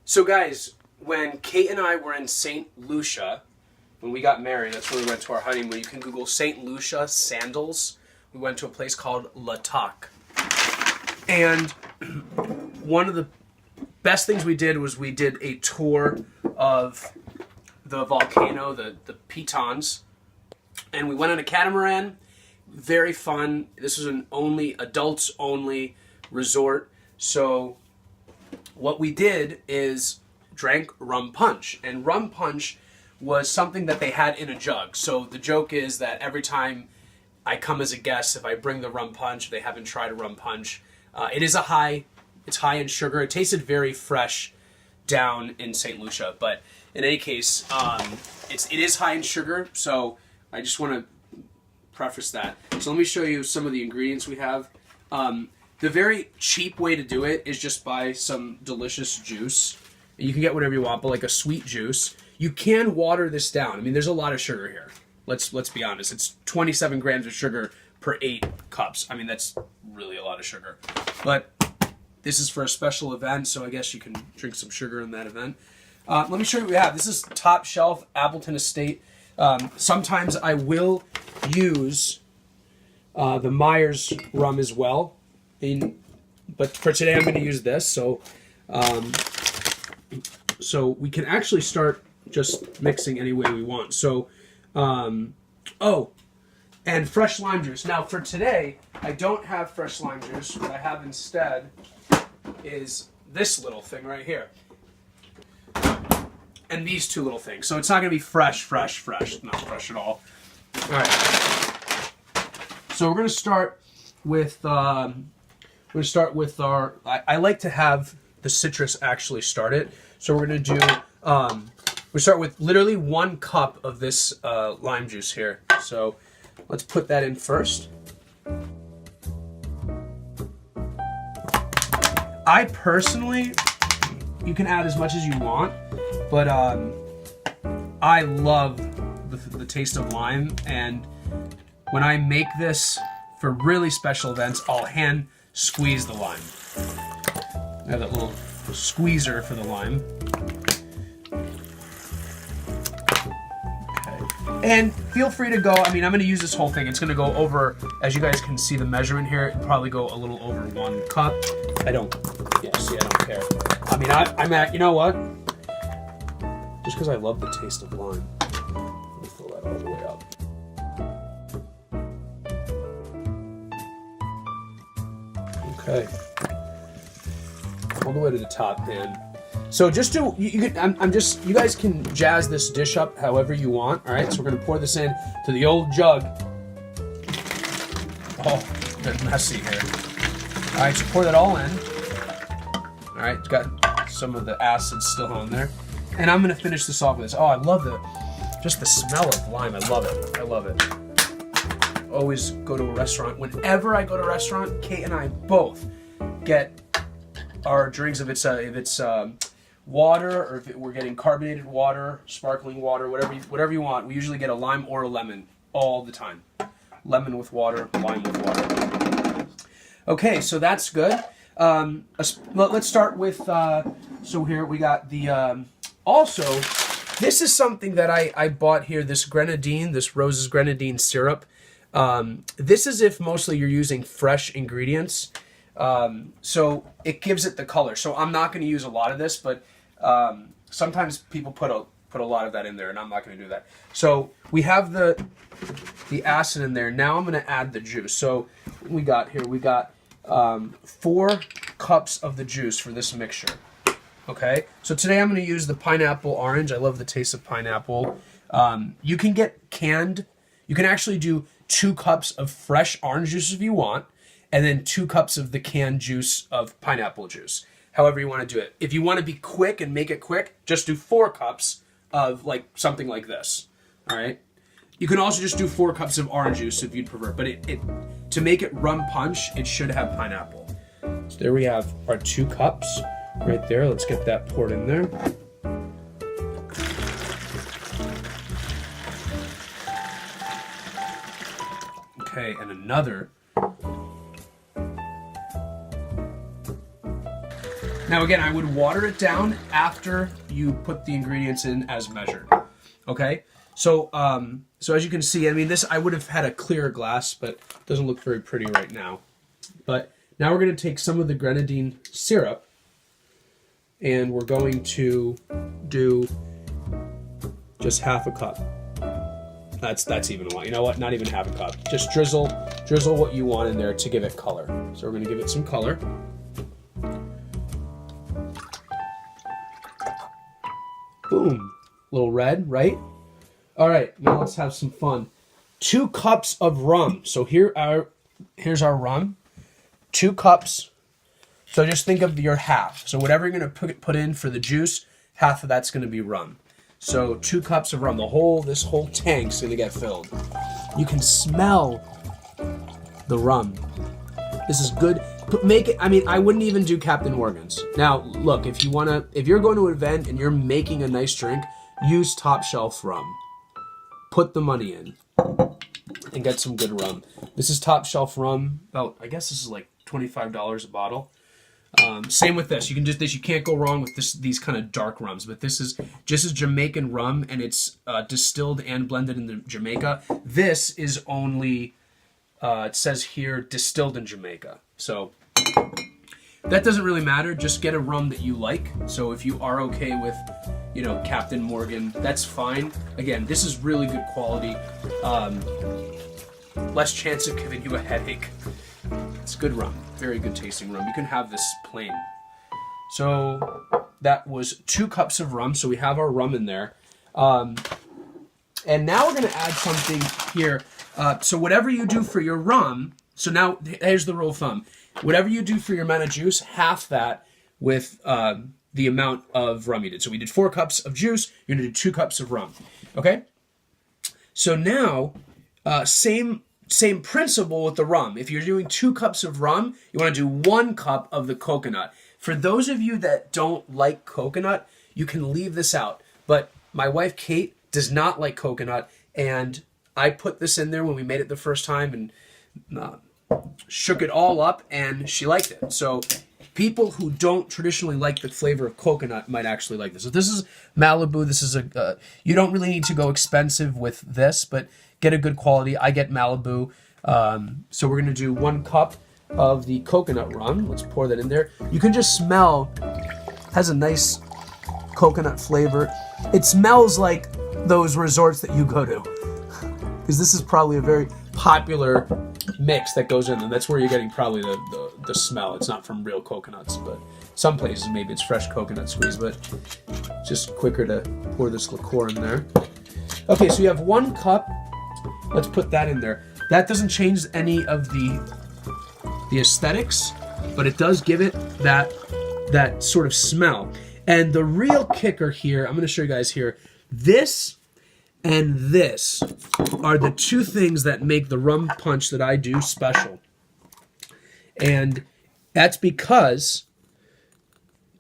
So guys, when Kate and I were in St. Lucia, when we got married, that's where we went to our honeymoon. You can Google St. Lucia sandals. We went to a place called La Toc. And one of the best things we did was we did a tour of the volcano, the Pitons. And we went on a catamaran. Very fun. This was an adults only resort. So what we did is drank Rum Punch. And Rum Punch was something that they had in a jug. So the joke is that every time I come as a guest, if I bring the Rum Punch, if they haven't tried a Rum Punch, it's high in sugar. It tasted very fresh down in St. Lucia. But in any case, it is high in sugar. So I just want to preface that. So let me show you some of the ingredients we have. The very cheap way to do it is just buy some delicious juice. You can get whatever you want, but like a sweet juice. You can water this down. I mean, there's a lot of sugar here. Let's be honest. It's 27 grams of sugar per 8 cups. I mean, that's really a lot of sugar. But this is for a special event, so I guess you can drink some sugar in that event. Let me show you what we have. This is top shelf Appleton Estate. Sometimes I will use the Myers rum as well. But for today, I'm going to use this. So we can actually start just mixing any way we want. So, and fresh lime juice. Now, for today, I don't have fresh lime juice. What I have instead is this little thing right here. And these two little things. So it's not going to be fresh. Not fresh at all. All right. So we're going to start with... I like to have the citrus actually start it. So we're going to do, we start with literally 1 cup of this lime juice here. So let's put that in first. I personally, you can add as much as you want, but I love the taste of lime. And when I make this for really special events, I'll hand squeeze the lime. I have that little squeezer for the lime. Okay. And feel free to go, I mean, I'm going to use this whole thing. It's going to go over, as you guys can see the measurement here, it'll probably go a little over 1 cup. I don't care. I mean, I'm at, you know what? Just because I love the taste of lime. Let me fill that all the way up. Okay, all the way to the top, man. So just do you guys can jazz this dish up however you want. All right, so we're gonna pour this in to the old jug. Oh, a bit messy here. All right, so pour that all in. All right, it's got some of the acid still on there, and I'm gonna finish this off with this. Oh, I love just the smell of lime. I love it. Always go to a restaurant. Whenever I go to a restaurant, Kate and I both get our drinks. If it's water, or if we're getting carbonated water, sparkling water, whatever you want. We usually get a lime or a lemon all the time. Lemon with water, lime with water. Okay, so that's good. Let's start with. So here we got the. Also, this is something that I bought here. This grenadine, this Rose's grenadine syrup. This is if mostly you're using fresh ingredients, so it gives it the color. So I'm not going to use a lot of this, but sometimes people put a lot of that in there, and I'm not going to do that. So we have the acid in there. Now I'm going to add the juice. So we got 4 cups of the juice for this mixture. Okay, so today I'm going to use the pineapple orange. I love the taste of pineapple. You can get canned. You can actually do 2 cups of fresh orange juice if you want, and then 2 cups of the canned juice of pineapple juice. However you want to do it. If you want to be quick and make it quick, just do 4 cups of like something like this. All right. You can also just do 4 cups of orange juice if you'd prefer, but to make it rum punch, it should have pineapple. So there we have our 2 cups right there. Let's get that poured in there. Okay, and another. Now again, I would water it down after you put the ingredients in as measured. Okay? So so as you can see, I mean, this, I would have had a clearer glass, but it doesn't look very pretty right now. But now we're going to take some of the grenadine syrup, and we're going to do just half a cup. That's even a lot. You know what? Not even half a cup. Just drizzle what you want in there to give it color. So we're going to give it some color. Boom. Little red, right? All right, now let's have some fun. 2 cups of rum. So here's our rum. 2 cups. So just think of your half. So whatever you're going to put in for the juice, half of that's going to be rum. So 2 cups of rum. This whole tank's going to get filled. You can smell the rum. This is good. Make it. I mean, I wouldn't even do Captain Morgan's. Now, look, if you're going to an event and you're making a nice drink, use top shelf rum. Put the money in and get some good rum. This is top shelf rum. Oh, I guess this is like $25 a bottle. Same with this. You can you can't go wrong with these kind of dark rums. But this is just a Jamaican rum, and it's distilled and blended in Jamaica. This is only it says here distilled in Jamaica. So that doesn't really matter. Just get a rum that you like. So if you are okay with, you know, Captain Morgan, that's fine. Again, this is really good quality. Less chance of giving you a headache. It's good rum. Very good tasting rum. You can have this plain. So that was 2 cups of rum. So we have our rum in there. And now we're going to add something here. So whatever you do for your rum, so now here's the rule of thumb. Whatever you do for your amount of juice, half that with the amount of rum you did. So we did 4 cups of juice. You're going to do 2 cups of rum. Okay? So now, same principle with the rum. If you're doing 2 cups of rum, you want to do 1 cup of the coconut. For those of you that don't like coconut, you can leave this out. But my wife, Kate, does not like coconut, and I put this in there when we made it the first time and shook it all up, and she liked it. So people who don't traditionally like the flavor of coconut might actually like this. So this is Malibu. This is you don't really need to go expensive with this, but get a good quality. I get Malibu. So we're going to do 1 cup of the coconut rum. Let's pour that in there. You can just smell, has a nice coconut flavor. It smells like those resorts that you go to, because this is probably a very popular mix that goes in, and that's where you're getting probably the smell. It's not from real coconuts, but some places maybe it's fresh coconut squeeze, but just quicker to pour this liqueur in there. Okay, so you have 1 cup. Let's put that in there. That doesn't change any of the aesthetics, but it does give it that sort of smell. And the real kicker here, I'm going to show you guys here, this and this are the 2 things that make the rum punch that I do special. And that's because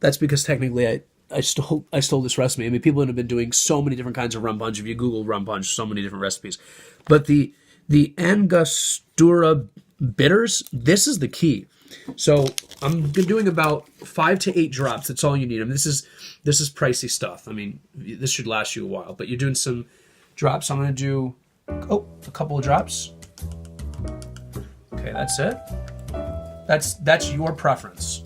technically I stole this recipe. I mean, people have been doing so many different kinds of rum punch. If you Google rum punch, so many different recipes. But the Angostura bitters, this is the key. So I'm doing about 5 to 8 drops. That's all you need. I mean, this is pricey stuff. I mean, this should last you a while. But you're doing some drops. I'm going to do a couple of drops. Okay, that's it. That's your preference.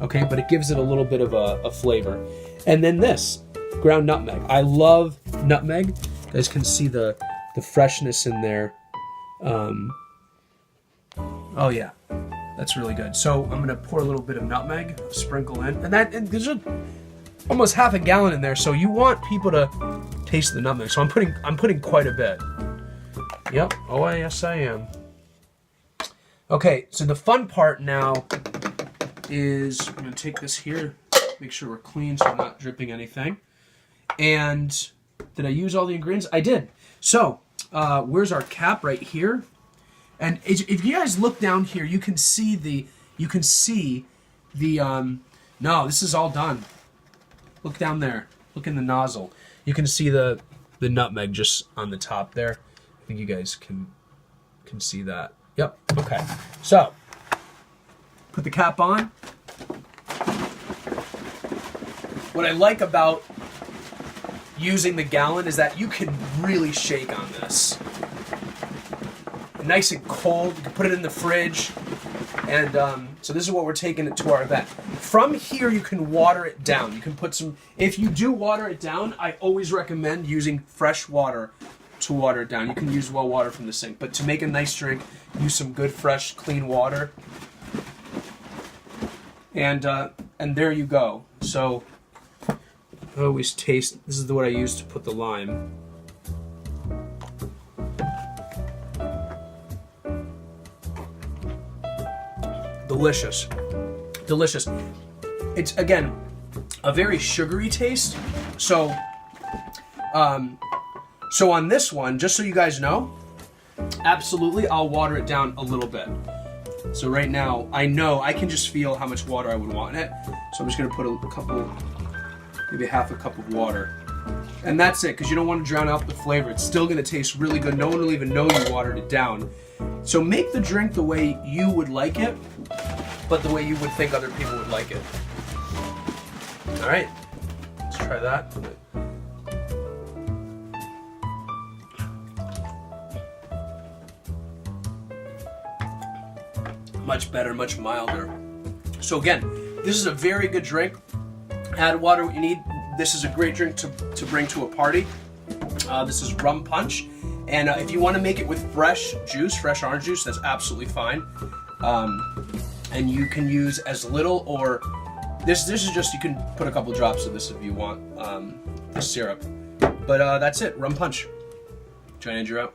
Okay, but it gives it a little bit of a flavor. And then this ground nutmeg. I love nutmeg. You guys can see the freshness in there. Oh yeah, that's really good. So I'm gonna pour a little bit of nutmeg, sprinkle in, and there's almost half a gallon in there. So you want people to taste the nutmeg. So I'm putting quite a bit. Yep. Oh yes, I am. Okay. So the fun part now is I'm gonna take this here, make sure we're clean so I'm not dripping anything. And did I use all the ingredients? I did. So where's our cap? Right here. And if you guys look down here, you can see the no, this is all done. Look down there. Look in the nozzle. You can see the nutmeg just on the top there. I think you guys can see that. Yep. Okay. So put the cap on. What I like about using the gallon is that you can really shake on this. Nice and cold, you can put it in the fridge. And so this is what we're taking it to our event. From here, you can water it down. You can put some, if you do water it down, I always recommend using fresh water to water it down. You can use well water from the sink, but to make a nice drink, use some good, fresh, clean water. And there you go. So I always taste, this is what I use to put the lime. Delicious. Delicious. It's, again, a very sugary taste. So, so on this one, just so you guys know, absolutely, I'll water it down a little bit. So right now, I know I can just feel how much water I would want in it. So I'm just gonna put a couple, maybe half a cup of water. And that's it, because you don't want to drown out the flavor. It's still gonna taste really good. No one will even know you watered it down. So make the drink the way you would like it, but the way you would think other people would like it. All right, let's try that. Much better, much milder. So again, this is a very good drink. Add water what you need. This is a great drink to bring to a party. This is Rum Punch. And if you want to make it with fresh juice, fresh orange juice, that's absolutely fine. And you can use as little or, this is just, you can put a couple drops of this if you want, the syrup. But that's it, Rum Punch. Join Andrew out.